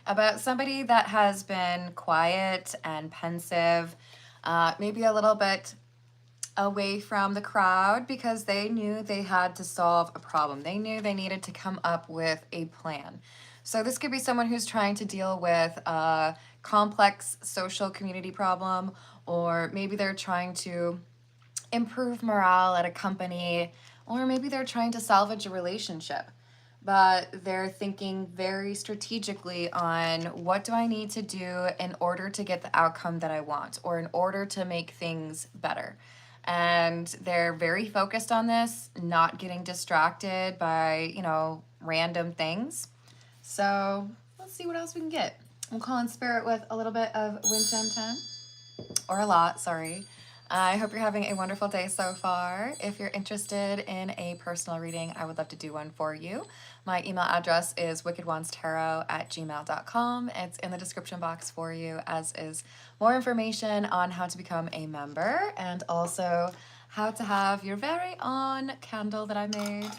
about somebody that has been quiet and pensive, maybe a little bit away from the crowd because they knew they had to solve a problem. They knew they needed to come up with a plan. So this could be someone who's trying to deal with a complex social community problem, or maybe they're trying to improve morale at a company, or maybe they're trying to salvage a relationship. But they're thinking very strategically on what do I need to do in order to get the outcome that I want, or in order to make things better. And they're very focused on this, not getting distracted by, random things. So let's see what else we can get. We'll call in spirit with a little bit of wind chime time, or a lot, sorry. I hope you're having a wonderful day so far. If you're interested in a personal reading, I would love to do one for you. My email address is wickedonestarot@gmail.com. It's in the description box for you, as is more information on how to become a member and also how to have your very own candle that I made.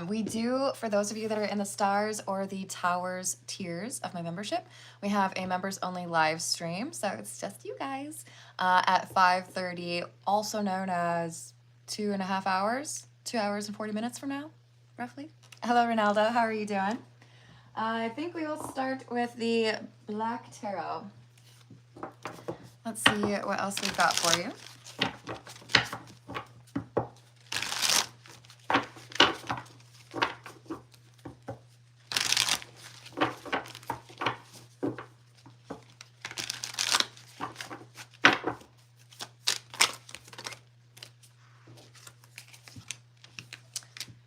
We do, for those of you that are in the stars or the towers tiers of my membership, we have a members only live stream. So it's just you guys at 5:30, also known as 2.5 hours, 2 hours and 40 minutes from now, roughly. Hello, Ronaldo. How are you doing? I think we will start with the Black Tarot. Let's see what else we've got for you.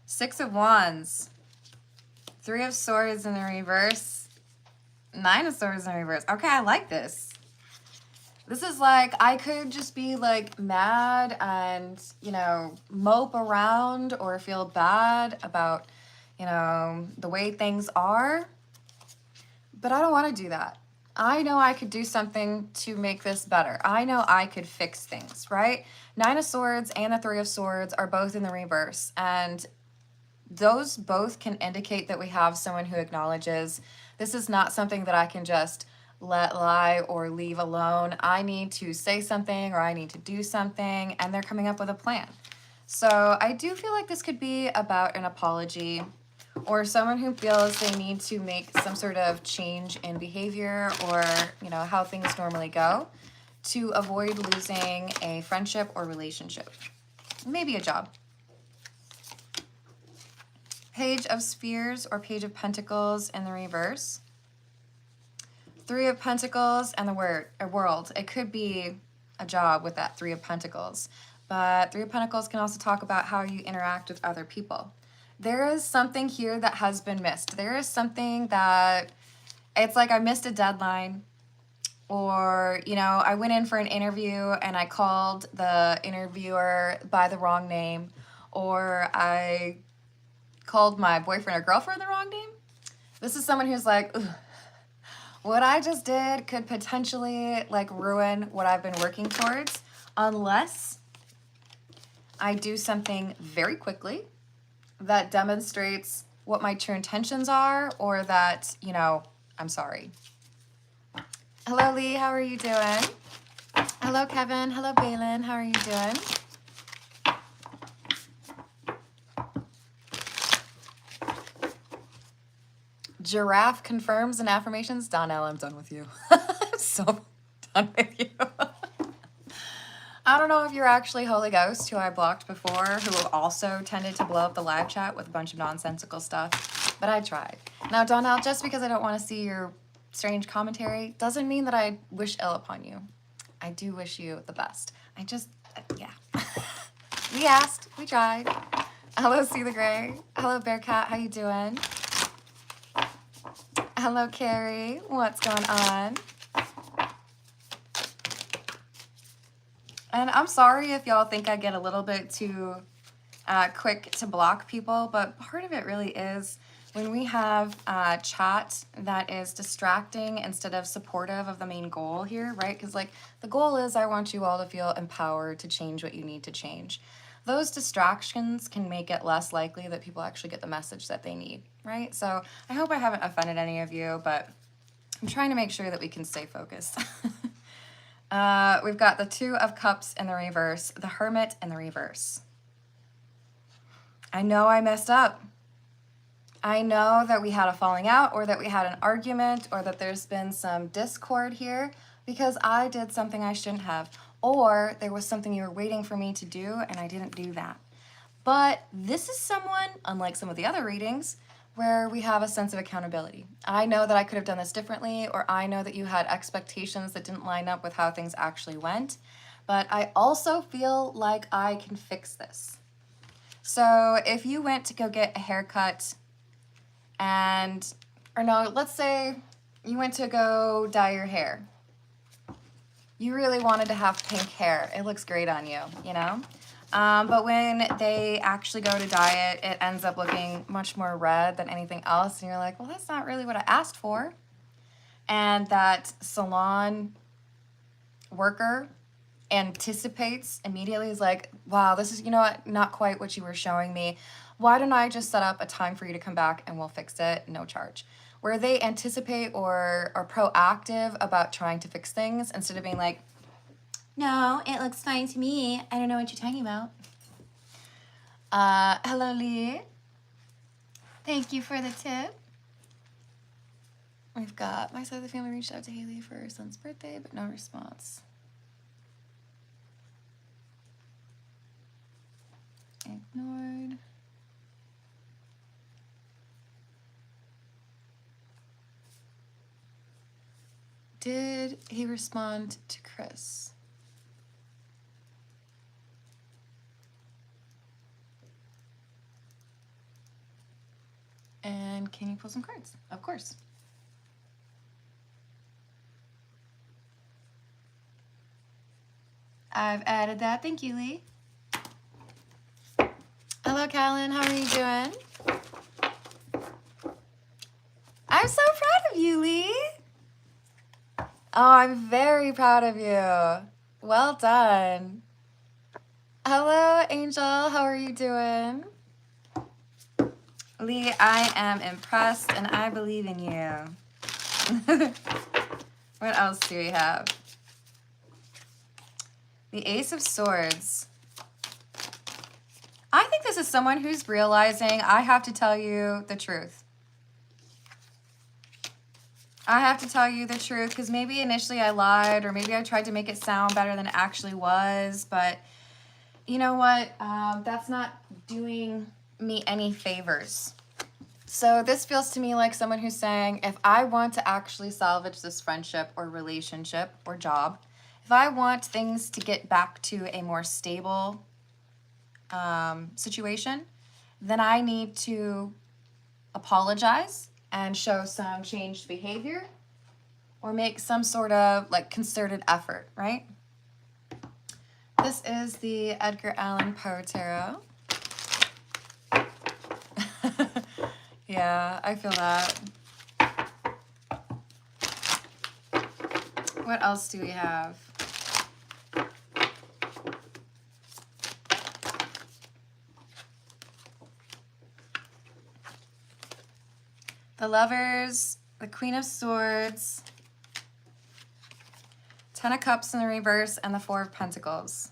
Six of Wands, Three of Swords in the reverse, Nine of Swords in the reverse. Okay, I like this. This is like, I could just be like mad and, mope around or feel bad about, the way things are. But I don't want to do that. I know I could do something to make this better. I know I could fix things, right? Nine of Swords and the Three of Swords are both in the reverse. And those both can indicate that we have someone who acknowledges this is not something that I can just let lie or leave alone. I need to say something or I need to do something, and they're coming up with a plan. So I do feel like this could be about an apology or someone who feels they need to make some sort of change in behavior or, how things normally go to avoid losing a friendship or relationship. Maybe a job. Page of Spheres or Page of Pentacles in the reverse. Three of Pentacles and the World. It could be a job with that Three of Pentacles. But Three of Pentacles can also talk about how you interact with other people. There is something here that has been missed. There is something that, it's like I missed a deadline, or, I went in for an interview and I called the interviewer by the wrong name, or I called my boyfriend or girlfriend the wrong name. This is someone who's like, ugh, what I just did could potentially ruin what I've been working towards unless I do something very quickly that demonstrates what my true intentions are, or that, I'm sorry. Hello, Lee. How are you doing? Hello, Kevin. Hello, Balin. How are you doing? Giraffe confirms and affirmations. Donnell, I'm done with you. I'm so done with you. I don't know if you're actually Holy Ghost, who I blocked before, who also tended to blow up the live chat with a bunch of nonsensical stuff, but I tried. Now, Donnell, just because I don't want to see your strange commentary doesn't mean that I wish ill upon you. I do wish you the best. Yeah. We asked, we tried. Hello, See the Gray. Hello, Bearcat, how you doing? Hello, Carrie. What's going on? And I'm sorry if y'all think I get a little bit too quick to block people, but part of it really is when we have chat that is distracting instead of supportive of the main goal here, right? Because the goal is I want you all to feel empowered to change what you need to change. Those distractions can make it less likely that people actually get the message that they need, right? So I hope I haven't offended any of you, but I'm trying to make sure that we can stay focused. We've got the Two of Cups in the reverse, the Hermit in the reverse. I know I messed up. I know that we had a falling out, or that we had an argument, or that there's been some discord here because I did something I shouldn't have, or there was something you were waiting for me to do and I didn't do that. But this is someone, unlike some of the other readings, where we have a sense of accountability. I know that I could have done this differently, or I know that you had expectations that didn't line up with how things actually went, but I also feel like I can fix this. So if you went to go get a haircut or no, let's say you went to go dye your hair. You really wanted to have pink hair. It looks great on you, you know? But when they actually go to dye it, it ends up looking much more red than anything else. And you're like, well, that's not really what I asked for. And that salon worker anticipates immediately, is like, wow, this is, you know what, not quite what you were showing me. Why don't I just set up a time for you to come back and we'll fix it, no charge? Where they anticipate or are proactive about trying to fix things instead of being like, no, it looks fine to me. I don't know what you're talking about. Hello, Lee. Thank you for the tip. We've got my side of the family reached out to Haley for her son's birthday, but no response. Ignored. Did he respond to Chris? And can you pull some cards? Of course. I've added that. Thank you, Lee. Hello, Callan. How are you doing? I'm so proud of you, Lee. Oh, I'm very proud of you. Well done. Hello, Angel. How are you doing? Lee, I am impressed and I believe in you. What else do we have? The Ace of Swords. I think this is someone who's realizing I have to tell you the truth. I have to tell you the truth because maybe initially I lied, or maybe I tried to make it sound better than it actually was. But you know what? That's not doing me any favors. So this feels to me like someone who's saying, if I want to actually salvage this friendship or relationship or job, if I want things to get back to a more stable situation, then I need to apologize and show some changed behavior or make some sort of like concerted effort, right? This is the Edgar Allan Poe Tarot. Yeah, I feel that. What else do we have? The Lovers, the Queen of Swords, Ten of Cups in the reverse, and the Four of Pentacles.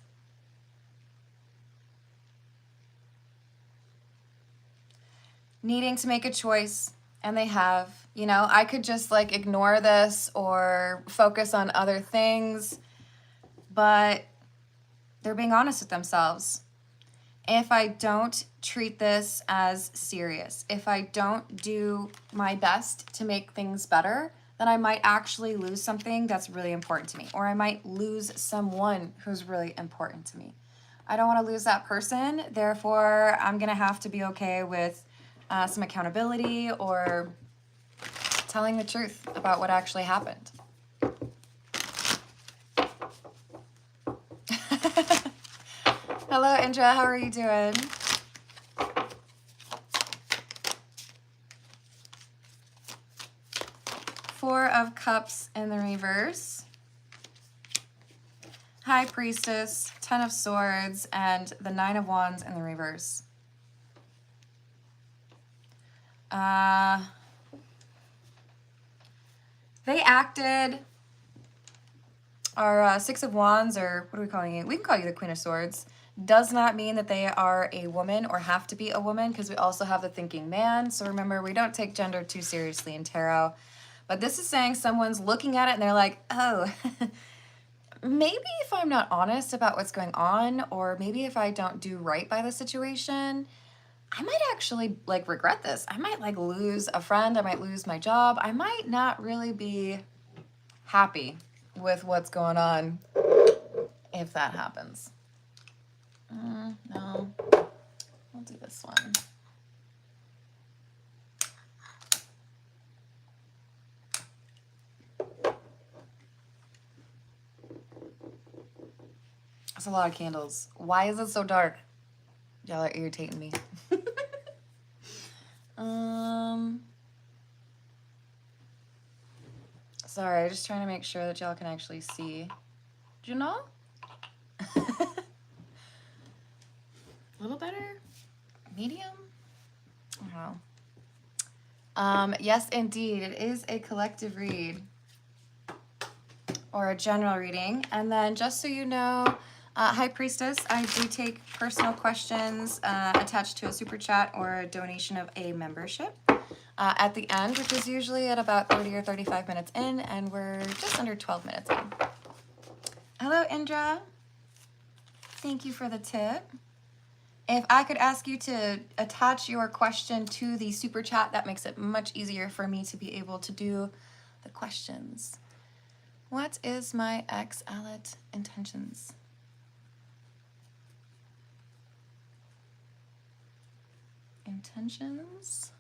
Needing to make a choice, and they have. You know, I could just like ignore this or focus on other things, but they're being honest with themselves. If I don't treat this as serious, if I don't do my best to make things better, then I might actually lose something that's really important to me, or I might lose someone who's really important to me. I don't want to lose that person, therefore I'm going to have to be okay with some accountability or telling the truth about what actually happened. Hello, Indra. How are you doing? Four of Cups in the reverse. High Priestess, Ten of Swords, and the Nine of Wands in the reverse. They acted, our Six of Wands, or what are we calling you? We can call you the Queen of Swords. Does not mean that they are a woman or have to be a woman, because we also have the thinking man. So remember, we don't take gender too seriously in tarot. But this is saying someone's looking at it and they're like, oh, maybe if I'm not honest about what's going on, or maybe if I don't do right by the situation, I might actually like regret this. I might like lose a friend. I might lose my job. I might not really be happy with what's going on if that happens. No, we'll do this one. That's a lot of candles. Why is it so dark? Y'all are irritating me. Sorry, I'm just trying to make sure that y'all can actually see. Do you know? A little better? Medium? I don't know. Yes, indeed. It is a collective read or a general reading. And then just so you know, High Priestess, I do take personal questions attached to a super chat or a donation of a membership at the end, which is usually at about 30 or 35 minutes in, and we're just under 12 minutes in. Hello, Indra. Thank you for the tip. If I could ask you to attach your question to the super chat, that makes it much easier for me to be able to do the questions. What is my ex-Alet intentions? Intentions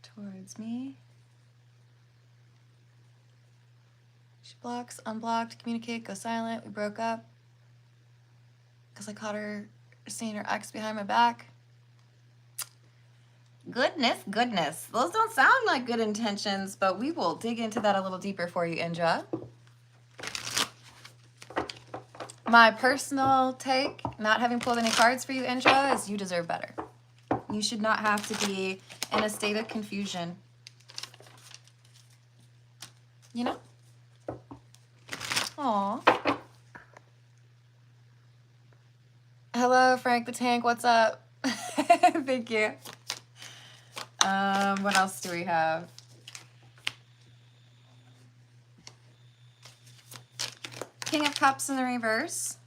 towards me. She blocks, unblocked, communicate, go silent. We broke up because I caught her seeing her ex behind my back. Goodness, goodness. Those don't sound like good intentions, but we will dig into that a little deeper for you, Indra. My personal take, not having pulled any cards for you, Indra, is you deserve better. You should not have to be in a state of confusion. You know? Aw. Hello, Frank the Tank. What's up? Thank you. What else do we have? King of Cups in the reverse.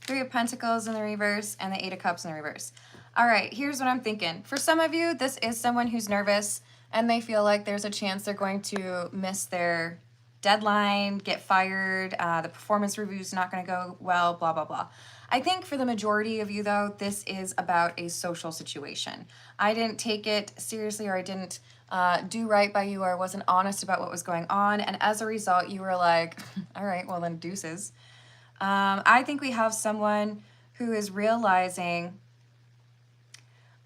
Three of Pentacles in the reverse, and the Eight of Cups in the reverse. All right, here's what I'm thinking. For some of you, this is someone who's nervous and they feel like there's a chance they're going to miss their deadline, get fired, the performance review's not going to go well, blah, blah, blah. I think for the majority of you, though, this is about a social situation. I didn't take it seriously, or I didn't do right by you, or I wasn't honest about what was going on, and as a result, you were like, all right, well then deuces. I think we have someone who is realizing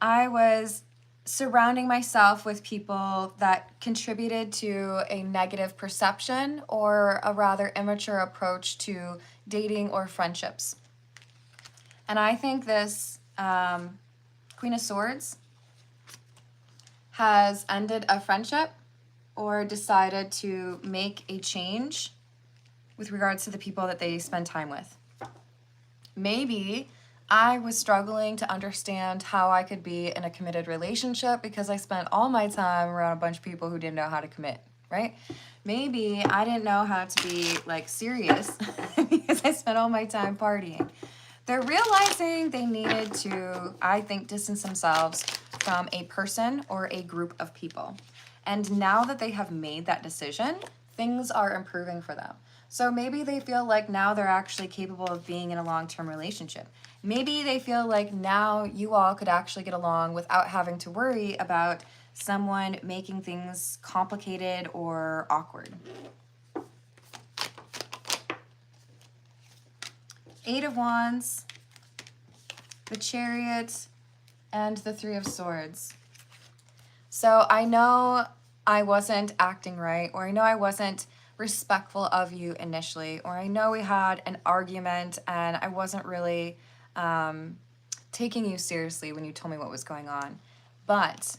I was surrounding myself with people that contributed to a negative perception or a rather immature approach to dating or friendships. And I think this Queen of Swords has ended a friendship or decided to make a change with regards to the people that they spend time with. Maybe I was struggling to understand how I could be in a committed relationship because I spent all my time around a bunch of people who didn't know how to commit, right? Maybe I didn't know how to be like serious because I spent all my time partying. They're realizing they needed to, I think, distance themselves from a person or a group of people. And now that they have made that decision, things are improving for them. So maybe they feel like now they're actually capable of being in a long-term relationship. Maybe they feel like now you all could actually get along without having to worry about someone making things complicated or awkward. Eight of Wands, the Chariot, and the Three of Swords. So I know I wasn't acting right, or I know I wasn't respectful of you initially, or I know we had an argument and I wasn't really taking you seriously when you told me what was going on. But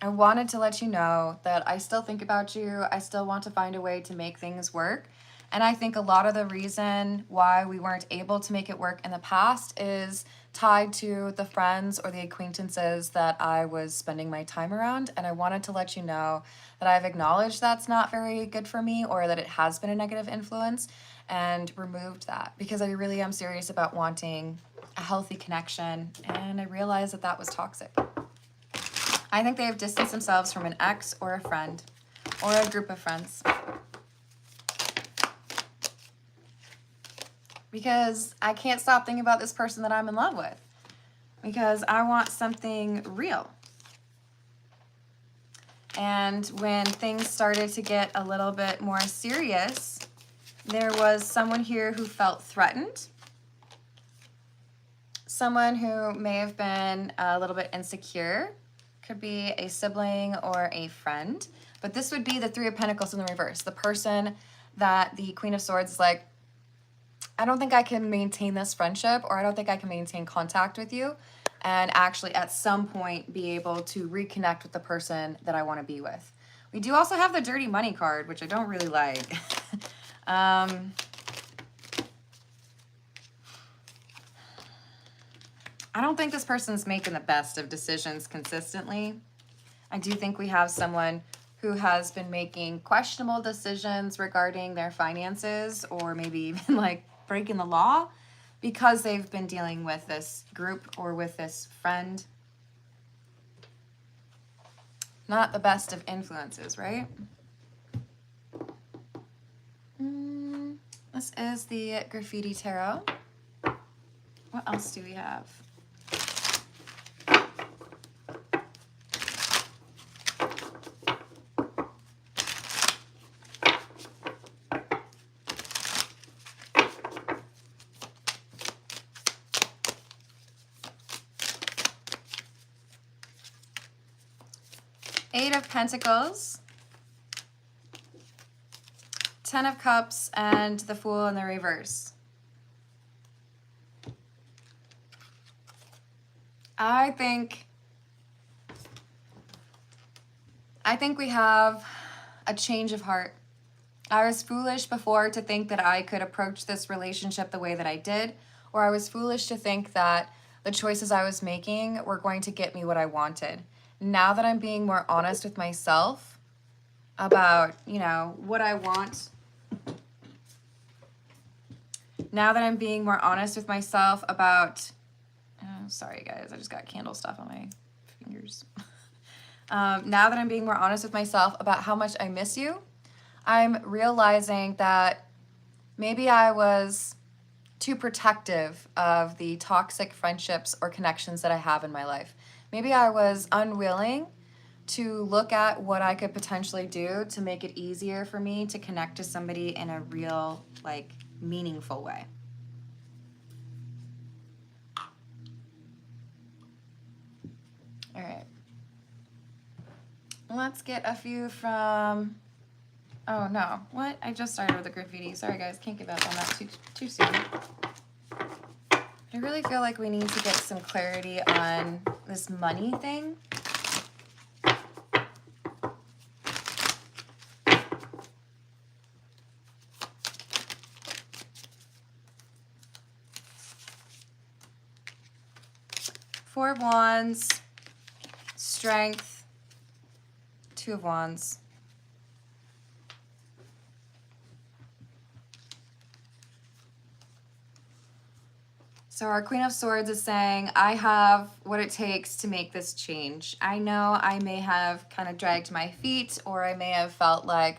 I wanted to let you know that I still think about you. I still want to find a way to make things work. And I think a lot of the reason why we weren't able to make it work in the past is tied to the friends or the acquaintances that I was spending my time around. And I wanted to let you know that I've acknowledged that's not very good for me, or that it has been a negative influence, and removed that because I really am serious about wanting a healthy connection. And I realized that that was toxic. I think they have distanced themselves from an ex or a friend or a group of friends. Because I can't stop thinking about this person that I'm in love with. Because I want something real. And when things started to get a little bit more serious, there was someone here who felt threatened. Someone who may have been a little bit insecure. Could be a sibling or a friend. But this would be the Three of Pentacles in the reverse. The person that the Queen of Swords is like, I don't think I can maintain this friendship, or I don't think I can maintain contact with you, and actually at some point be able to reconnect with the person that I want to be with. We do also have the Dirty Money card, which I don't really like. I don't think this person's making the best of decisions consistently. I do think we have someone who has been making questionable decisions regarding their finances, or maybe even like breaking the law, because they've been dealing with this group or with this friend. Not the best of influences, right? This is the Graffiti Tarot. What else do we have? Eight of Pentacles, Ten of Cups, and the Fool in the reverse. I think we have a change of heart. I was foolish before to think that I could approach this relationship the way that I did, or I was foolish to think that the choices I was making were going to get me what I wanted. Now that I'm being more honest with myself about, you know, what I want. Now that I'm being more honest with myself about, oh, sorry guys, I just got candle stuff on my fingers. Now that I'm being more honest with myself about how much I miss you, I'm realizing that maybe I was too protective of the toxic friendships or connections that I have in my life. Maybe I was unwilling to look at what I could potentially do to make it easier for me to connect to somebody in a real, like, meaningful way. All right. Let's get a few from, oh no, what? I just started with the graffiti. Sorry guys, can't give up on that too soon. I really feel like we need to get some clarity on this money thing. Four of Wands, Strength, Two of Wands. So our Queen of Swords is saying, I have what it takes to make this change. I know I may have kind of dragged my feet, or I may have felt like,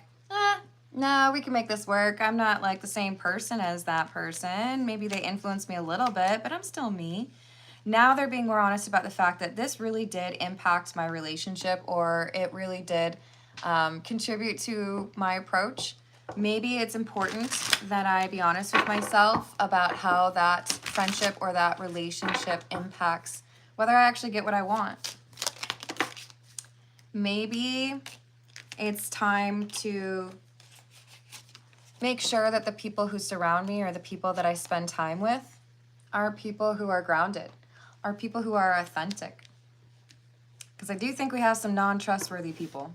no, we can make this work. I'm not like the same person as that person. Maybe they influenced me a little bit, but I'm still me. Now they're being more honest about the fact that this really did impact my relationship, or it really did contribute to my approach. Maybe it's important that I be honest with myself about how that friendship or that relationship impacts whether I actually get what I want. Maybe it's time to make sure that the people who surround me, or the people that I spend time with, are people who are grounded, are people who are authentic. Because I do think we have some non-trustworthy people.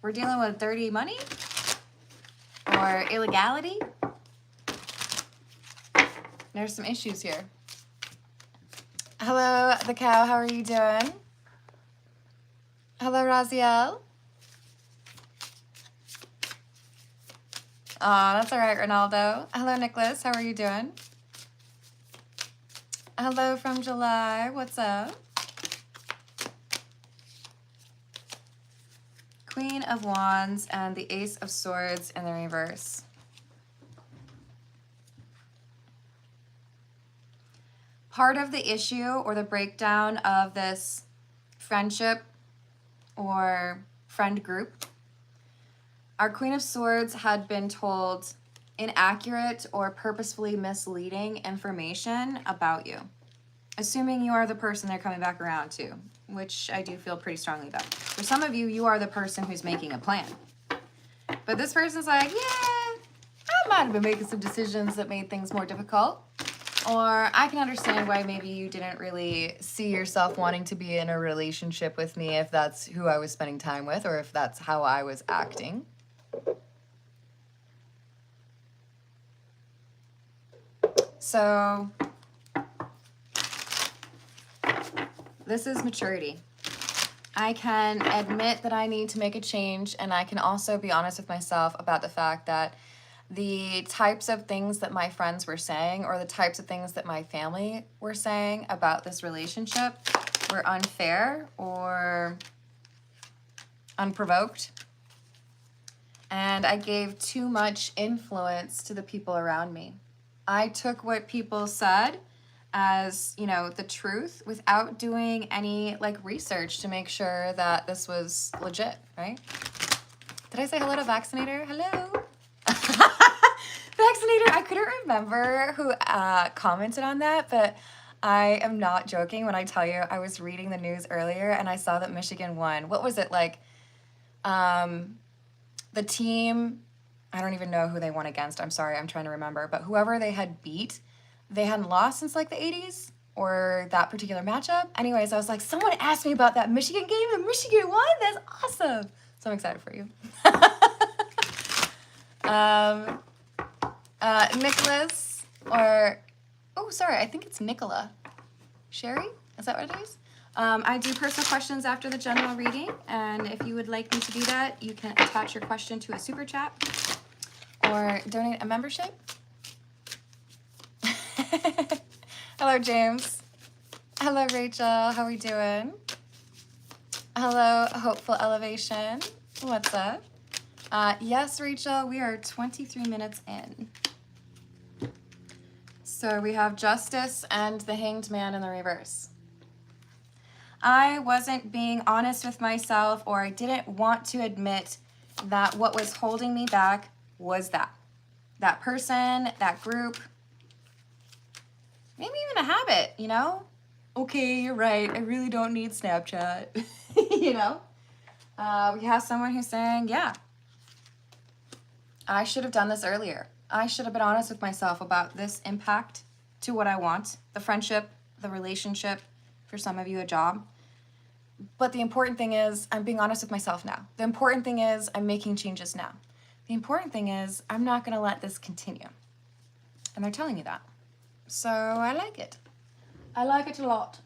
We're dealing with dirty money or illegality. There's some issues here. Hello, the cow. How are you doing? Hello, Raziel. Aw, that's all right, Ronaldo. Hello, Nicholas. How are you doing? Hello from July. What's up? Queen of Wands and the Ace of Swords in the reverse. Part of the issue or the breakdown of this friendship or friend group, our Queen of Swords had been told inaccurate or purposefully misleading information about you, assuming you are the person they're coming back around to, which I do feel pretty strongly about. For some of you, you are the person who's making a plan. But this person's like, yeah, I might have been making some decisions that made things more difficult. Or I can understand why maybe you didn't really see yourself wanting to be in a relationship with me if that's who I was spending time with or if that's how I was acting. So this is maturity. I can admit that I need to make a change, and I can also be honest with myself about the fact that the types of things that my friends were saying or the types of things that my family were saying about this relationship were unfair or unprovoked. And I gave too much influence to the people around me. I took what people said as, you know, the truth without doing any like research to make sure that this was legit, right? Did I say hello to Vaccinator? Hello. Vaccinator, I couldn't remember who commented on that, but I am not joking when I tell you I was reading the news earlier and I saw that Michigan won. What was it like? The team, I don't even know who they won against. I'm sorry, I'm trying to remember. But whoever they had beat, they hadn't lost since like the 80s or that particular matchup. Anyways, I was like, someone asked me about that Michigan game and Michigan won? That's awesome. So I'm excited for you. Nicholas, or, oh, sorry, I think it's Nicola. Sherry? Is that what it is? I do personal questions after the general reading, and if you would like me to do that, you can attach your question to a super chat or donate a membership. Hello, James. Hello, Rachel. How are we doing? Hello, Hopeful Elevation. What's up? Yes, Rachel, we are 23 minutes in. So we have Justice and the Hanged Man in the reverse. I wasn't being honest with myself, or I didn't want to admit that what was holding me back was that person, that group, maybe even a habit, you know? Okay, you're right. I really don't need Snapchat, you know? We have someone who's saying, yeah, I should have done this earlier. I should have been honest with myself about this impact to what I want, the friendship, the relationship, for some of you, a job. But the important thing is I'm being honest with myself now. The important thing is I'm making changes now. The important thing is I'm not going to let this continue. And they're telling you that. So I like it. I like it a lot.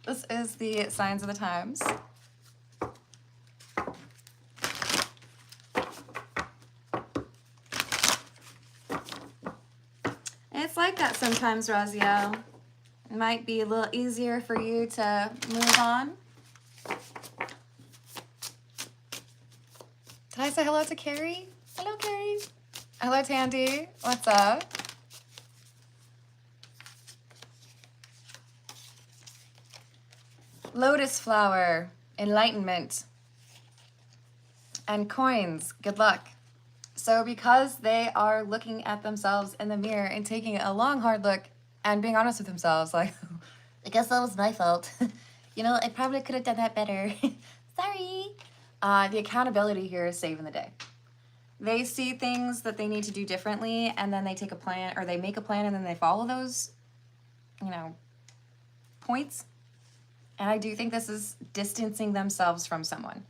This is the signs of the times. It's like that sometimes, Raziel. It might be a little easier for you to move on. Did I say hello to Carrie? Hello, Carrie. Hello, Tandy. What's up? Lotus flower, enlightenment, and coins, good luck. So because they are looking at themselves in the mirror and taking a long, hard look and being honest with themselves, like, I guess that was my fault. You know, I probably could have done that better. Sorry. The accountability here is saving the day. They see things that they need to do differently, and then they take a plan, or they make a plan, and then they follow those, you know, points. And I do think this is distancing themselves from someone.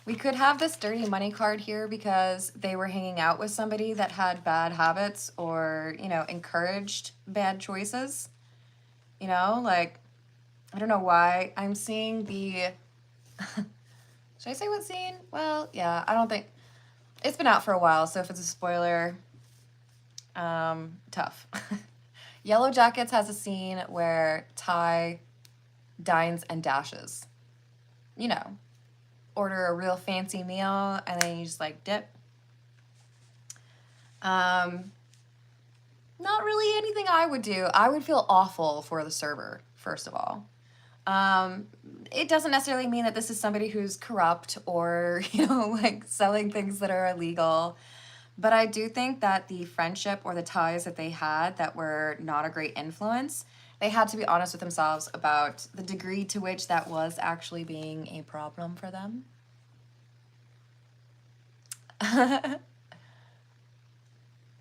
We could have this dirty money card here because they were hanging out with somebody that had bad habits or, you know, encouraged bad choices. You know, like, I don't know why I'm seeing the... Should I say what scene? Well, yeah, I don't think... It's been out for a while, so if it's a spoiler, tough. Yellow Jackets has a scene where Ty dines and dashes. You know, order a real fancy meal and then you just like dip. Not really anything I would do. I would feel awful for the server, first of all. It doesn't necessarily mean that this is somebody who's corrupt or, you know, like selling things that are illegal. But I do think that the friendship or the ties that they had that were not a great influence, they had to be honest with themselves about the degree to which that was actually being a problem for them.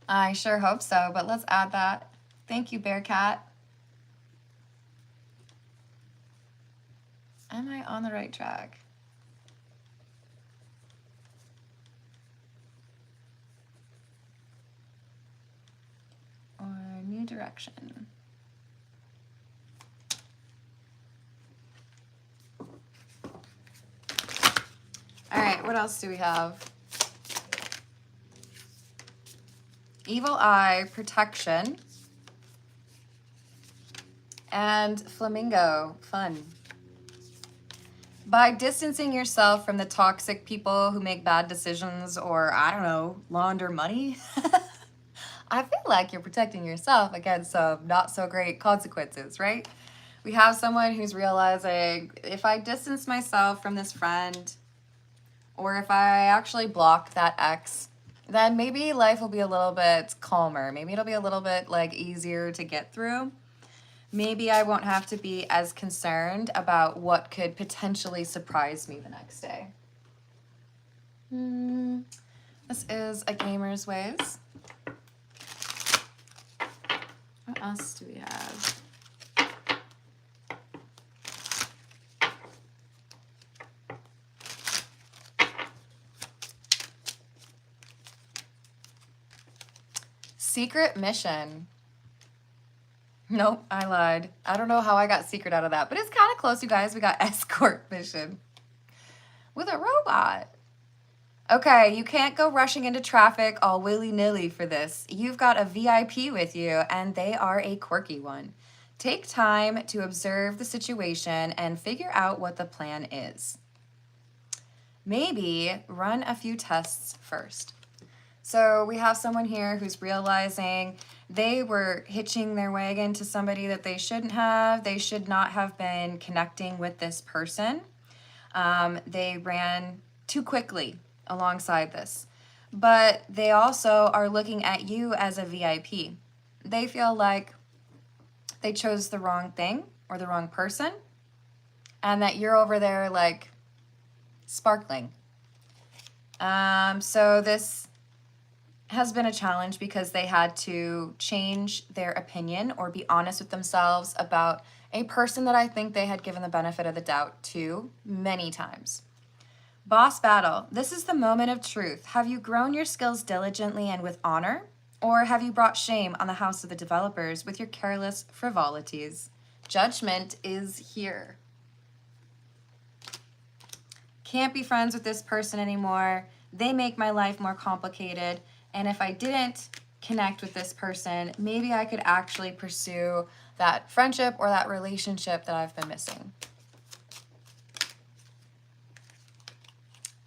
I sure hope so, but let's add that. Thank you, Bearcat. Am I on the right track? Or new direction? All right, what else do we have? Evil Eye, Protection, and Flamingo, Fun. By distancing yourself from the toxic people who make bad decisions or, I don't know, launder money, I feel like you're protecting yourself against some not so great consequences, right? We have someone who's realizing, if I distance myself from this friend, or if I actually block that ex, then maybe life will be a little bit calmer. Maybe it'll be a little bit like easier to get through. Maybe I won't have to be as concerned about what could potentially surprise me the next day. This is A Gamer's Ways. What else do we have? Secret Mission. Nope, I lied. I don't know how I got secret out of that, but it's kind of close, you guys. We got Escort Mission with a robot. Okay, you can't go rushing into traffic all willy-nilly for this. You've got a VIP with you, and they are a quirky one. Take time to observe the situation and figure out what the plan is. Maybe run a few tests first. So we have someone here who's realizing they were hitching their wagon to somebody that they shouldn't have. They should not have been connecting with this person. They ran too quickly alongside this. But they also are looking at you as a VIP. They feel like they chose the wrong thing or the wrong person, and that you're over there like sparkling. So this has been a challenge because they had to change their opinion or be honest with themselves about a person that I think they had given the benefit of the doubt to many times. Boss battle. This is the moment of truth. Have you grown your skills diligently and with honor? Or have you brought shame on the house of the developers with your careless frivolities? Judgment is here. Can't be friends with this person anymore. They make my life more complicated. And if I didn't connect with this person, maybe I could actually pursue that friendship or that relationship that I've been missing.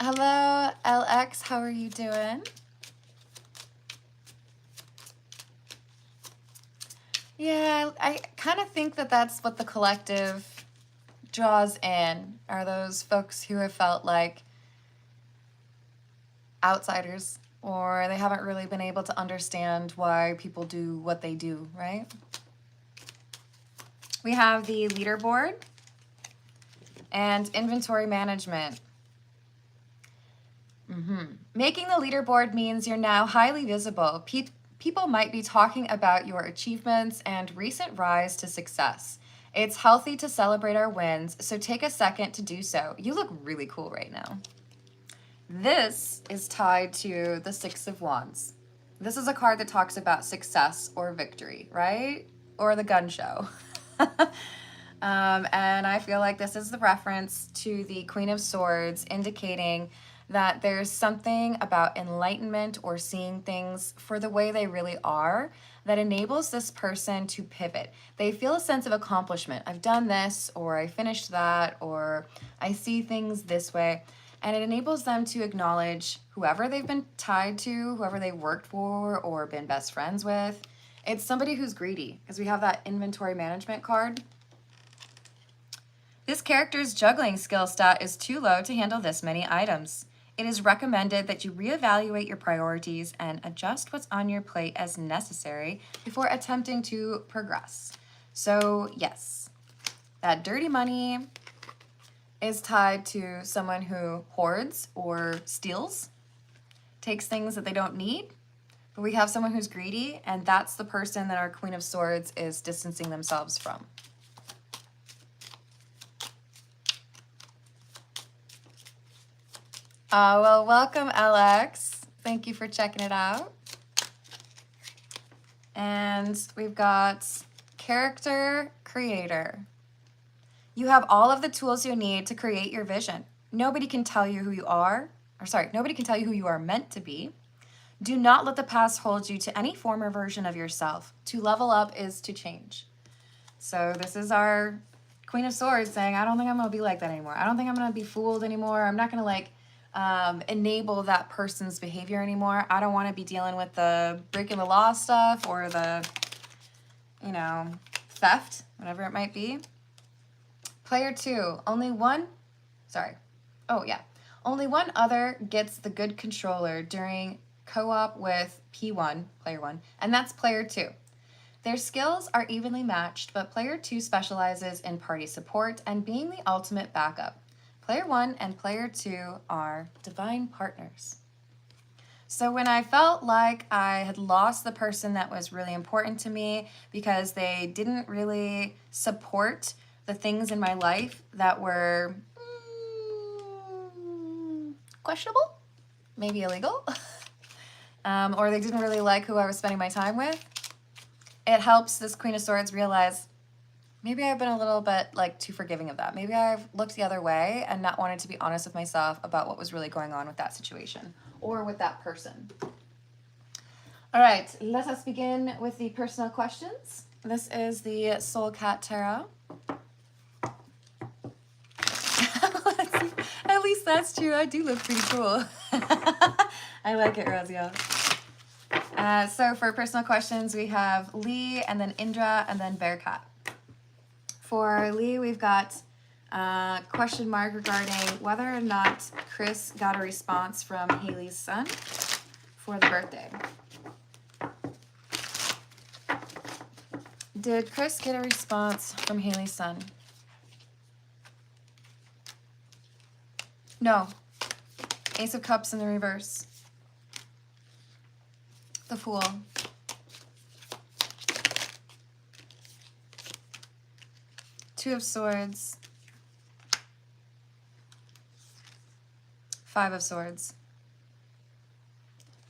Hello, LX, how are you doing? Yeah, I kind of think that that's what the collective draws in, are those folks who have felt like outsiders, or they haven't really been able to understand why people do what they do, right? We have the leaderboard and inventory management. Making the leaderboard means you're now highly visible. People might be talking about your achievements and recent rise to success. It's healthy to celebrate our wins, so take a second to do so. You look really cool right now. This is tied to the Six of Wands. This is a card that talks about success or victory, right? Or the gun show. And I feel like this is the reference to the Queen of Swords, indicating that there's something about enlightenment or seeing things for the way they really are that enables this person to pivot. They feel a sense of accomplishment. I've done this, or I finished that, or I see things this way. And it enables them to acknowledge whoever they've been tied to, whoever they worked for or been best friends with. It's somebody who's greedy, because we have that inventory management card. This character's juggling skill stat is too low to handle this many items. It is recommended that you reevaluate your priorities and adjust what's on your plate as necessary before attempting to progress. So yes, that dirty money is tied to someone who hoards or steals, takes things that they don't need. But we have someone who's greedy, and that's the person that our Queen of Swords is distancing themselves from. Well, welcome, LX. Thank you for checking it out. And we've got character creator. You have all of the tools you need to create your vision. Nobody can tell you who you are, nobody can tell you who you are meant to be. Do not let the past hold you to any former version of yourself. To level up is to change. So this is our Queen of Swords saying, I don't think I'm going to be like that anymore. I don't think I'm going to be fooled anymore. I'm not going to enable that person's behavior anymore. I don't want to be dealing with the breaking the law stuff or the, theft, whatever it might be. Player 2, only one other gets the good controller during co-op with P1, player 1, and that's player 2. Their skills are evenly matched, but player 2 specializes in party support and being the ultimate backup. Player 1 and player 2 are divine partners. So when I felt like I had lost the person that was really important to me because they didn't really support the things in my life that were questionable, maybe illegal, or they didn't really like who I was spending my time with, it helps this Queen of Swords realize maybe I've been a little bit too forgiving of that. Maybe I've looked the other way and not wanted to be honest with myself about what was really going on with that situation or with that person. All right, let us begin with the personal questions. This is the Soul Cat Tarot. At least that's true. I do look pretty cool. I like it, Razia. So for personal questions, we have Lee, and then Indra, and then Bearcat. For Lee, we've got a question mark regarding whether or not Chris got a response from Haley's son for the birthday. Did Chris get a response from Haley's son? No. Ace of Cups in the reverse. The Fool. Two of Swords. Five of Swords.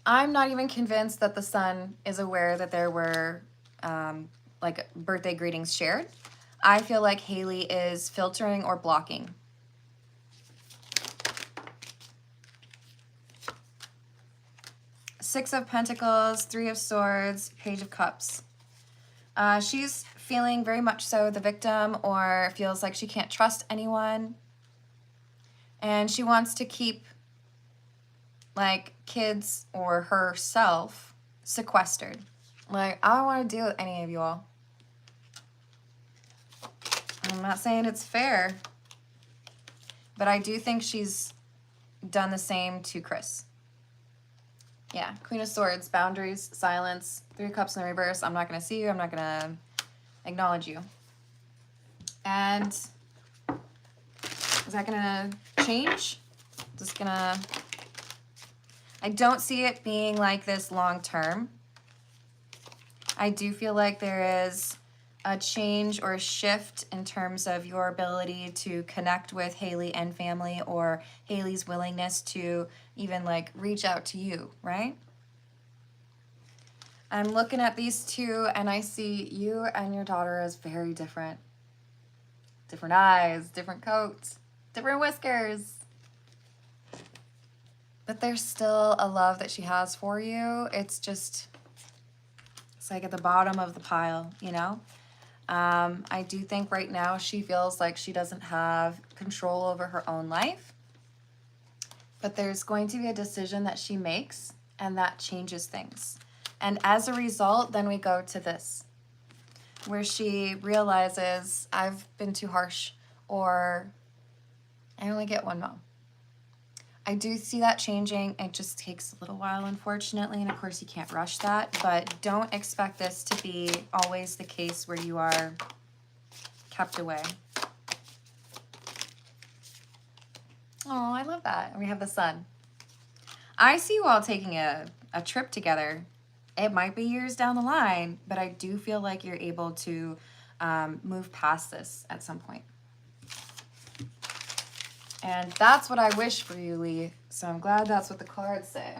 I'm not even convinced that the son is aware that there were birthday greetings shared. I feel like Haley is filtering or blocking. Six of Pentacles, Three of Swords, Page of Cups. She's feeling very much so the victim, or feels like she can't trust anyone. And she wants to keep kids or herself sequestered. I don't want to deal with any of you all. I'm not saying it's fair, but I do think she's done the same to Chris. Yeah, Queen of Swords, boundaries, silence, Three of Cups in the reverse. I'm not going to see you. I'm not going to acknowledge you. And is that going to change? Just going to... I don't see it being like this long term. I do feel like there is a change or a shift in terms of your ability to connect with Haley and family, or Haley's willingness to even like reach out to you, right? I'm looking at these two and I see you and your daughter as very different. Different eyes, different coats, different whiskers. But there's still a love that she has for you. It's just, it's like at the bottom of the pile, you know? I do think right now she feels like she doesn't have control over her own life. But there's going to be a decision that she makes, and that changes things. And as a result, then we go to this, where she realizes, I've been too harsh, or I only get one mom. I do see that changing. It just takes a little while, unfortunately, and of course you can't rush that, but don't expect this to be always the case where you are kept away. Oh, I love that. And we have the sun. I see you all taking a trip together. It might be years down the line, but I do feel like you're able to move past this at some point. And that's what I wish for you, Lee. So I'm glad that's what the cards say.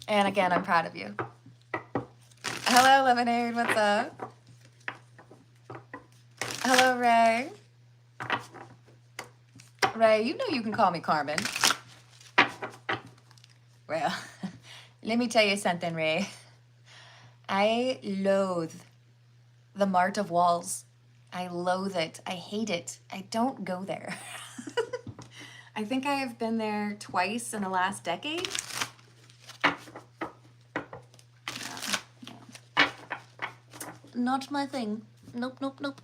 And again, I'm proud of you. Hello, Lemonade. What's up? Hello, Ray. Ray, you know you can call me Carmen. Well, let me tell you something, Ray. I loathe the Mart of Walls. I loathe it. I hate it. I don't go there. I think I have been there twice in the last decade. Not my thing. Nope, nope, nope.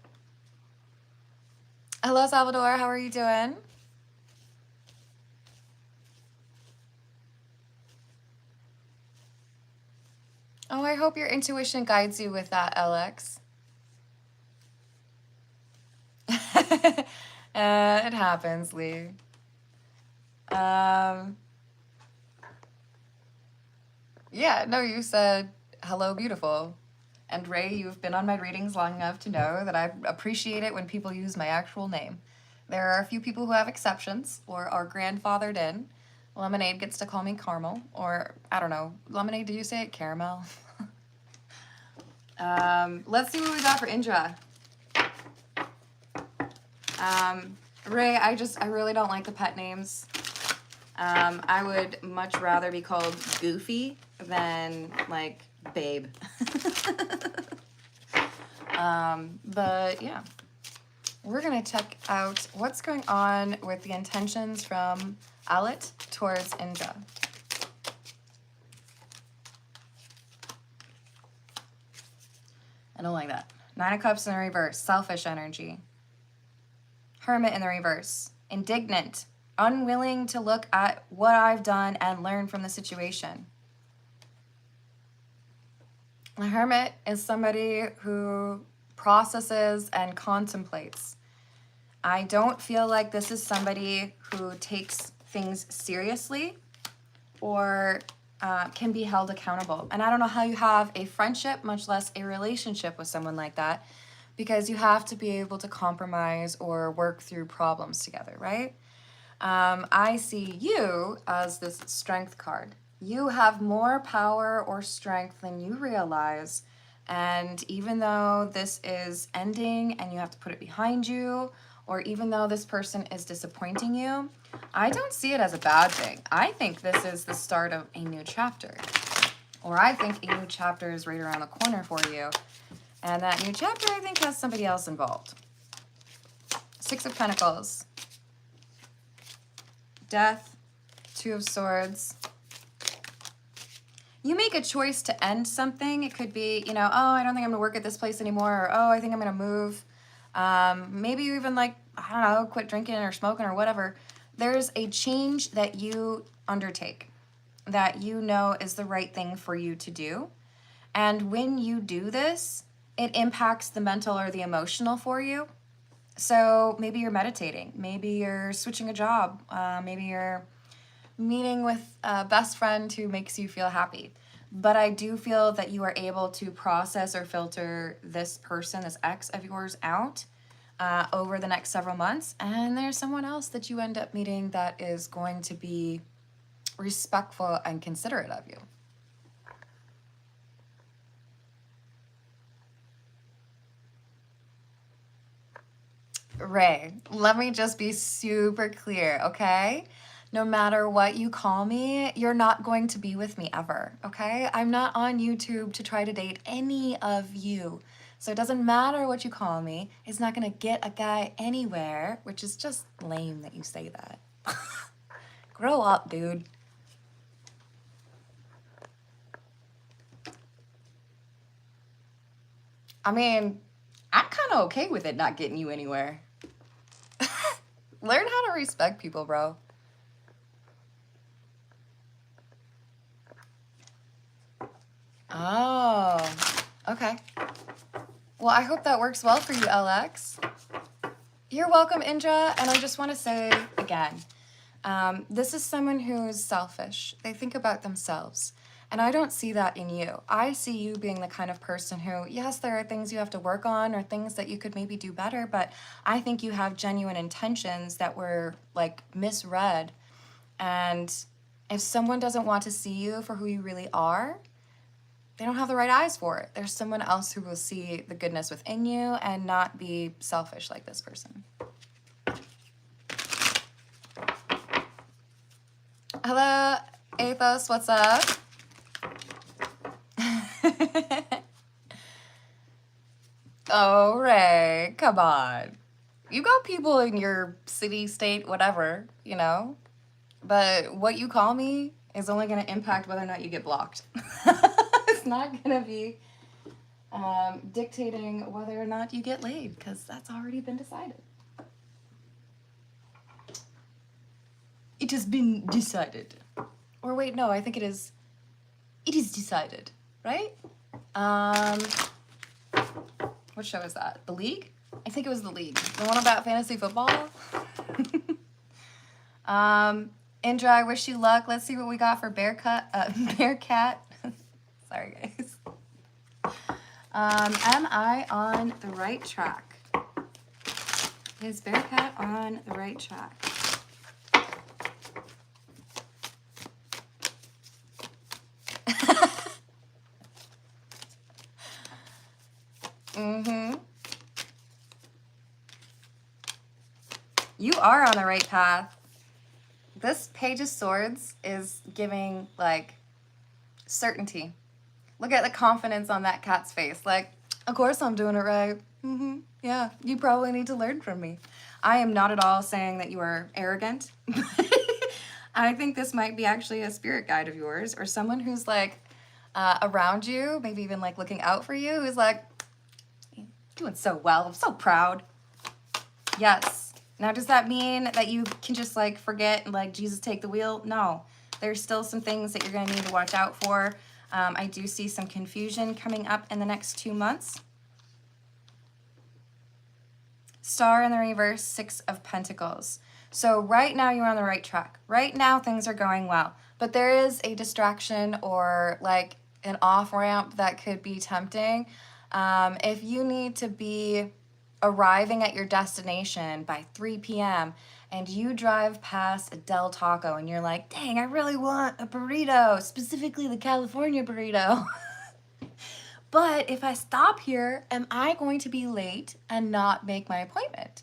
Hello, Salvador. How are you doing? Oh, I hope your intuition guides you with that, Alex. It happens, Lee. Yeah, no, you said, hello, beautiful. And Ray, you've been on my readings long enough to know that I appreciate it when people use my actual name. There are a few people who have exceptions or are grandfathered in. Lemonade gets to call me Caramel, or I don't know. Lemonade, did you say it? Caramel? Let's see what we got for Indra. Ray, I really don't like the pet names. I would much rather be called Goofy than like Babe. But yeah, we're gonna check out what's going on with the intentions from Alit towards Indra. I don't like that. 9 of Cups in the reverse, selfish energy. Hermit in the reverse, indignant, unwilling to look at what I've done and learn from the situation. The Hermit is somebody who processes and contemplates. I don't feel like this is somebody who takes things seriously or can be held accountable. And I don't know how you have a friendship, much less a relationship with someone like that, because you have to be able to compromise or work through problems together, right? I see you as this strength card. You have more power or strength than you realize. And even though this is ending and you have to put it behind you, or even though this person is disappointing you, I don't see it as a bad thing. I think this is the start of a new chapter. Or I think a new chapter is right around the corner for you. And that new chapter, I think, has somebody else involved. 6 of Pentacles. Death. 2 of Swords. You make a choice to end something. It could be, you know, oh, I don't think I'm going to work at this place anymore. Or, oh, I think I'm going to move. Maybe you even like, I don't know, quit drinking or smoking or whatever. There's a change that you undertake that you know is the right thing for you to do. And when you do this, it impacts the mental or the emotional for you. So maybe you're meditating. Maybe you're switching a job. Maybe you're meeting with a best friend who makes you feel happy. but I do feel that you are able to process or filter this person, this ex of yours, out over the next several months. And there's someone else that you end up meeting that is going to be respectful and considerate of you. Ray, let me just be super clear, okay? No matter what you call me, you're not going to be with me ever, okay? I'm not on YouTube to try to date any of you. So it doesn't matter what you call me. It's not gonna get a guy anywhere, which is just lame that you say that. Grow up, dude. I mean, I'm kind of okay with it not getting you anywhere. Learn how to respect people, bro. Oh, okay. Well, I hope that works well for you, LX. You're welcome, Indra. And I just want to say again, this is someone who's selfish. They think about themselves. And I don't see that in you. I see you being the kind of person who, yes, there are things you have to work on or things that you could maybe do better, but I think you have genuine intentions that were like misread. And if someone doesn't want to see you for who you really are, they don't have the right eyes for it. There's someone else who will see the goodness within you and not be selfish like this person. Hello, Athos, what's up? Oh, Ray, come on. You got people in your city, state, whatever, you know? But what you call me is only going to impact whether or not you get blocked. It's not going to be dictating whether or not you get laid, because that's already been decided. It has been decided. Or wait, no, I think it is decided, right? What show is that? The League? I think it was The League. The one about fantasy football? Indra, I wish you luck. Let's see what we got for Bearcat. Sorry, guys. Am I on the right track? Is Bearcat on the right track? You are on the right path. This Page of Swords is giving, like, certainty. Look at the confidence on that cat's face. Like, of course I'm doing it right. Yeah, you probably need to learn from me. I am not at all saying that you are arrogant. I think this might be actually a spirit guide of yours or someone who's, like, around you, maybe even, like, looking out for you, who's like, doing so well. I'm so proud. Yes. Now, does that mean that you can just, like, forget and, like, Jesus take the wheel? No. There's still some things that you're going to need to watch out for. I do see some confusion coming up in the next 2 months. Star in the reverse, 6 of Pentacles. So right now you're on the right track. Right now things are going well. But there is a distraction or, like, an off-ramp that could be tempting. If you need to be arriving at your destination by 3 p.m. and you drive past a Del Taco and you're like, dang, I really want a burrito, specifically the California burrito. But if I stop here, am I going to be late and not make my appointment?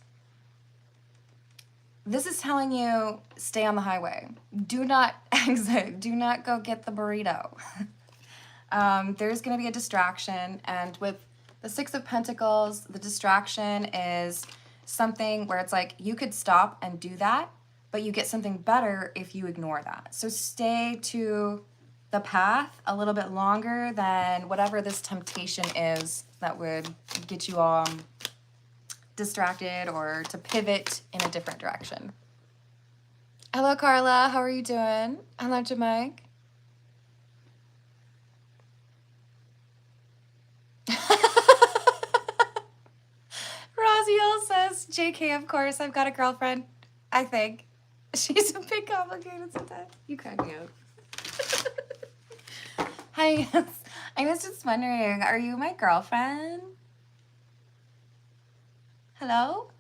This is telling you, stay on the highway. Do not exit. Do not go get the burrito. There's going to be a distraction, and with the 6 of Pentacles, the distraction is something where it's like you could stop and do that, but you get something better if you ignore that. So stay to the path a little bit longer than whatever this temptation is that would get you all distracted or to pivot in a different direction. Hello, Carla. How are you doing? Hello, Jamaica. Raziel says, JK, of course, I've got a girlfriend. I think. She's a bit complicated sometimes. You crack me up. I was just wondering, are you my girlfriend? Hello?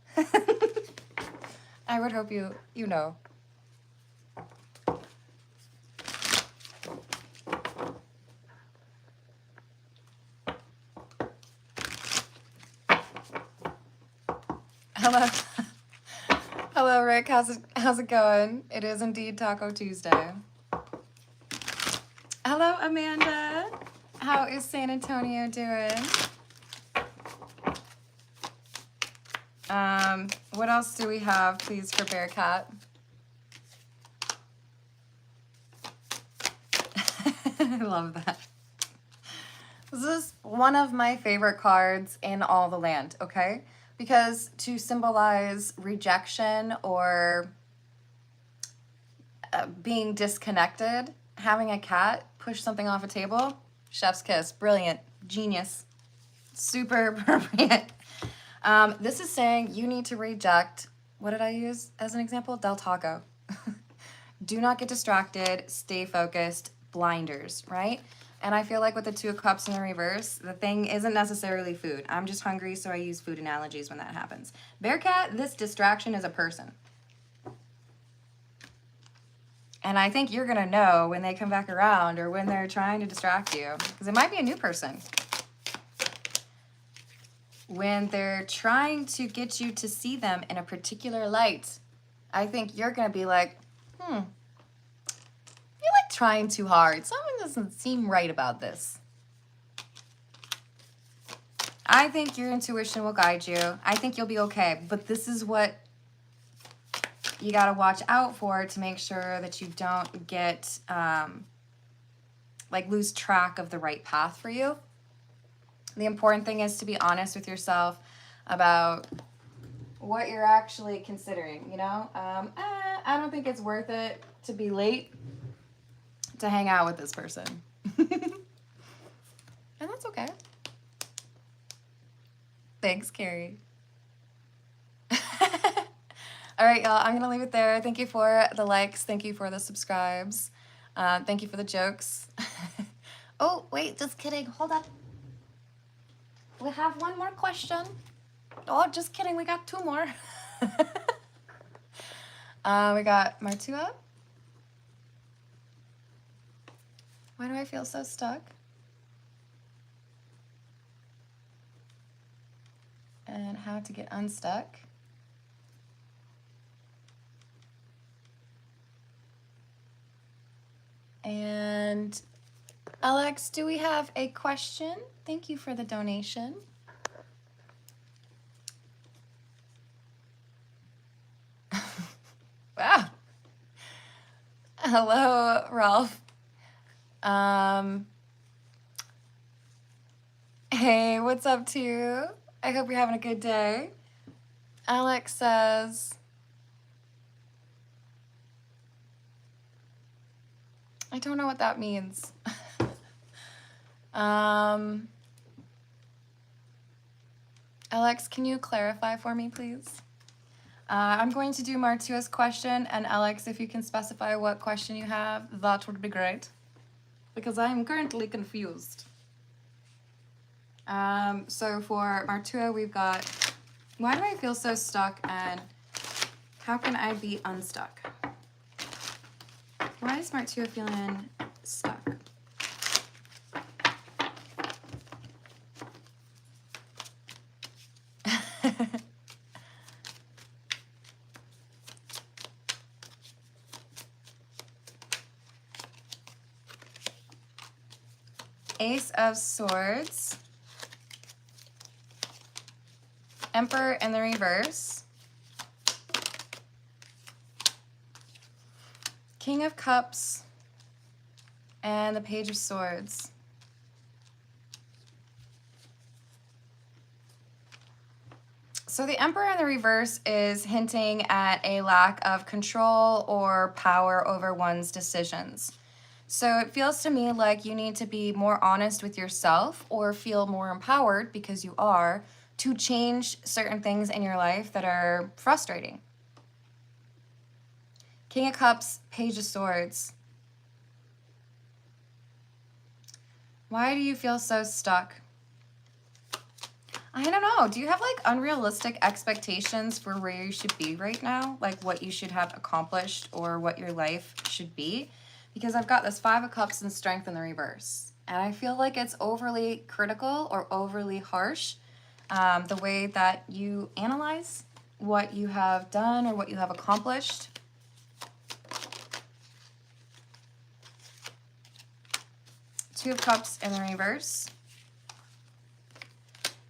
I would hope you know. Hello. Hello, Rick. How's it going? It is indeed Taco Tuesday. Hello, Amanda. How is San Antonio doing? What else do we have, please, for Bearcat? I love that. This is one of my favorite cards in all the land, okay? Because to symbolize rejection or being disconnected, having a cat push something off a table, chef's kiss, brilliant, genius, super appropriate. This is saying you need to reject, what did I use as an example? Del Taco. Do not get distracted, stay focused, blinders, right? And I feel like with the Two of Cups in the reverse, the thing isn't necessarily food. I'm just hungry, so I use food analogies when that happens. Bearcat, this distraction is a person. And I think you're gonna know when they come back around or when they're trying to distract you, because it might be a new person. When they're trying to get you to see them in a particular light, I think you're gonna be like, you're like trying too hard. Something doesn't seem right about this. I think your intuition will guide you. I think you'll be okay. But this is what you got to watch out for to make sure that you don't get, like, lose track of the right path for you. The important thing is to be honest with yourself about what you're actually considering, you know? I don't think it's worth it to be late to hang out with this person. And that's okay. Thanks, Carrie. All right, y'all, I'm going to leave it there. Thank you for the likes. Thank you for the subscribes. Thank you for the jokes. Oh, wait, just kidding. Hold up. We have one more question. Oh, just kidding. We got two more. We got Martua. Why do I feel so stuck? And how to get unstuck. And Alex, do we have a question? Thank you for the donation. Wow. Hello, Ralph. Hey, what's up to you? I hope you're having a good day. Alex says, I don't know what that means. Alex, can you clarify for me, please? I'm going to do Martua's question, and Alex, if you can specify what question you have, that would be great, because I am currently confused. So for Martua, we've got, why do I feel so stuck, and how can I be unstuck? Why is Martua feeling stuck? Ace of Swords, Emperor in the reverse, King of Cups, and the Page of Swords. So the Emperor in the reverse is hinting at a lack of control or power over one's decisions. So it feels to me like you need to be more honest with yourself or feel more empowered, because you are, to change certain things in your life that are frustrating. King of Cups, Page of Swords. Why do you feel so stuck? I don't know. Do you have like unrealistic expectations for where you should be right now? Like what you should have accomplished or what your life should be? Because I've got this 5 of Cups and Strength in the reverse. And I feel like it's overly critical or overly harsh. The way that you analyze what you have done or what you have accomplished. Two of Cups in the reverse.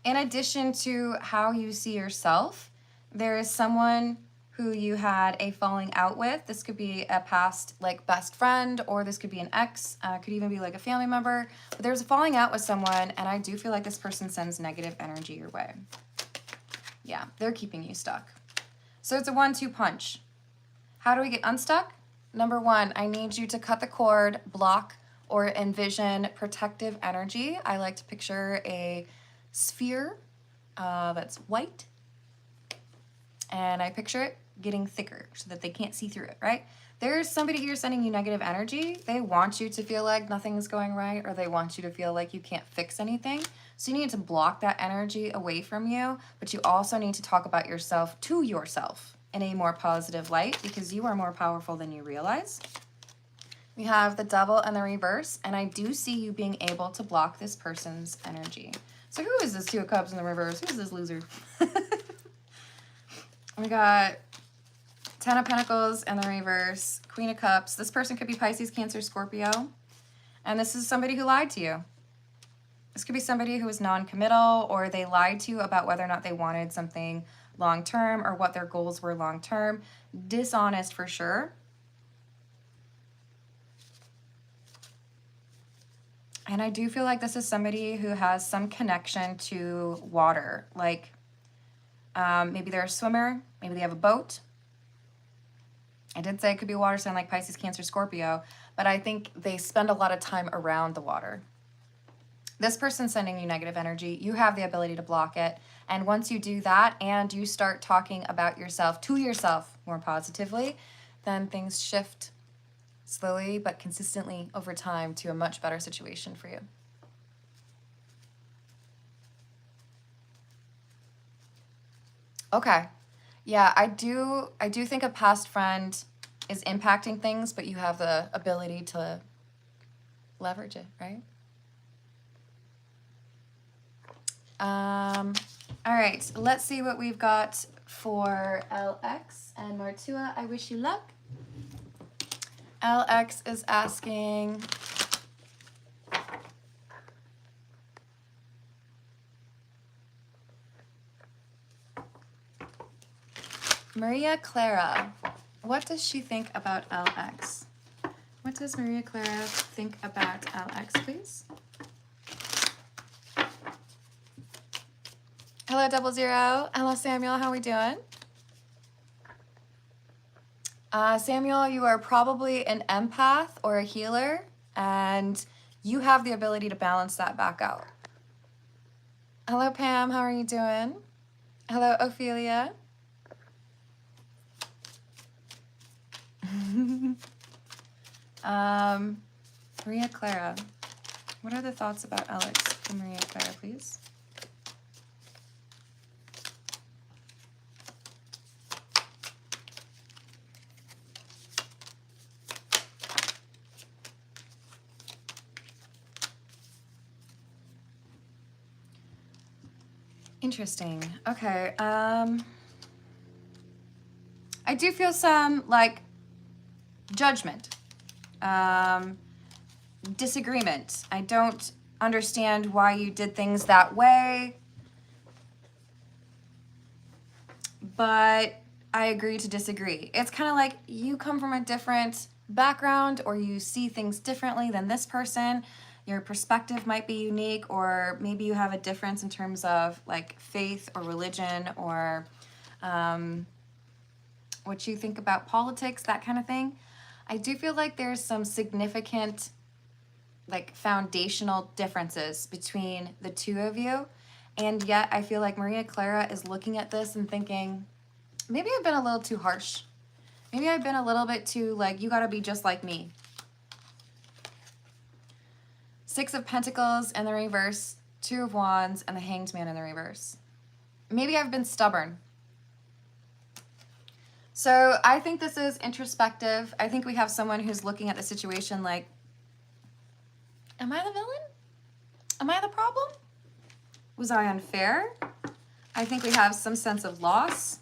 In addition to how you see yourself, there is someone who you had a falling out with. This could be a past like best friend, or this could be an ex, could even be like a family member. But there's a falling out with someone, and I do feel like this person sends negative energy your way. Yeah, they're keeping you stuck. So it's a 1-2 punch. How do we get unstuck? Number 1, I need you to cut the cord, block, or envision protective energy. I like to picture a sphere that's white, and I picture it getting thicker so that they can't see through it, right? There's somebody here sending you negative energy. They want you to feel like nothing's going right, or they want you to feel like you can't fix anything. So you need to block that energy away from you, but you also need to talk about yourself to yourself in a more positive light, because you are more powerful than you realize. We have the Devil and the reverse, and I do see you being able to block this person's energy. So who is this 2 of Cups in the reverse? Who's this loser? We got 10 of Pentacles in the reverse, Queen of Cups. This person could be Pisces, Cancer, Scorpio. And this is somebody who lied to you. This could be somebody who was non-committal, or they lied to you about whether or not they wanted something long-term or what their goals were long-term. Dishonest for sure. And I do feel like this is somebody who has some connection to water. Like maybe they're a swimmer, maybe they have a boat. I did say it could be a water sign like Pisces, Cancer, Scorpio, but I think they spend a lot of time around the water. This person's sending you negative energy. You have the ability to block it. And once you do that and you start talking about yourself to yourself more positively, then things shift slowly but consistently over time to a much better situation for you. Okay. Yeah, I do think a past friend is impacting things, but you have the ability to leverage it, right? All right, let's see what we've got for LX and Martua. I wish you luck. LX is asking, Maria Clara, what does she think about LX? What does Maria Clara think about LX, please? Hello, 00. Hello, Samuel. How are we doing? Samuel, you are probably an empath or a healer, and you have the ability to balance that back out. Hello, Pam. How are you doing? Hello, Ophelia. Maria Clara. What are the thoughts about Alex from Maria Clara, please? Interesting. Okay. I do feel some like judgment, disagreement. I don't understand why you did things that way, but I agree to disagree. It's kind of like you come from a different background, or you see things differently than this person. Your perspective might be unique, or maybe you have a difference in terms of like faith or religion, or what you think about politics, that kind of thing. I do feel like there's some significant like foundational differences between the two of you. And yet I feel like Maria Clara is looking at this and thinking, maybe I've been a little too harsh. Maybe I've been a little bit too like, you gotta be just like me. Six of Pentacles in the reverse, Two of Wands, and the Hanged Man in the reverse. Maybe I've been stubborn. So I think this is introspective. I think we have someone who's looking at the situation like, am I the villain? Am I the problem? Was I unfair? I think we have some sense of loss.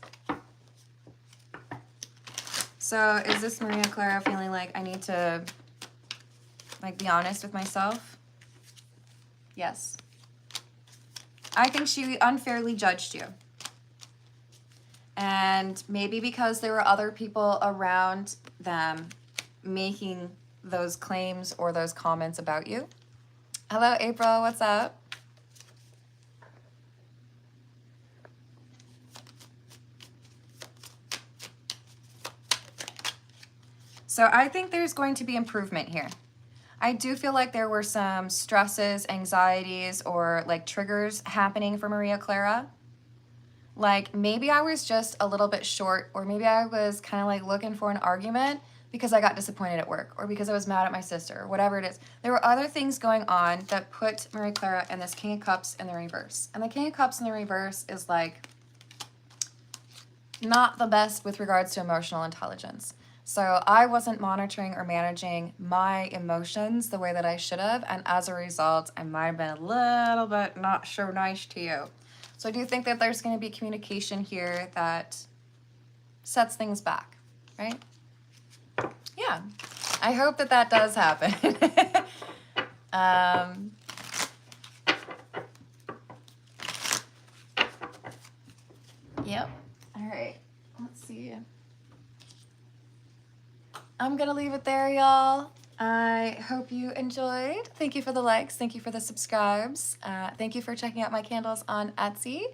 So is this Maria Clara feeling like I need to be honest with myself? Yes. I think she unfairly judged you. And maybe because there were other people around them making those claims or those comments about you. Hello, April, what's up? So I think there's going to be improvement here. I do feel like there were some stresses, anxieties, or like triggers happening for Maria Clara. Like maybe I was just a little bit short, or maybe I was kind of like looking for an argument because I got disappointed at work, or because I was mad at my sister, or whatever it is. There were other things going on that put Maria Clara in this King of Cups in the reverse. And the King of Cups in the reverse is like not the best with regards to emotional intelligence. So I wasn't monitoring or managing my emotions the way that I should have. And as a result, I might have been a little bit not so nice to you. So I do think that there's going to be communication here that sets things back, right? Yeah, I hope that that does happen. Yep. All right, let's see. I'm going to leave it there, y'all. I hope you enjoyed. Thank you for the likes. Thank you for the subscribes. Thank you for checking out my candles on Etsy.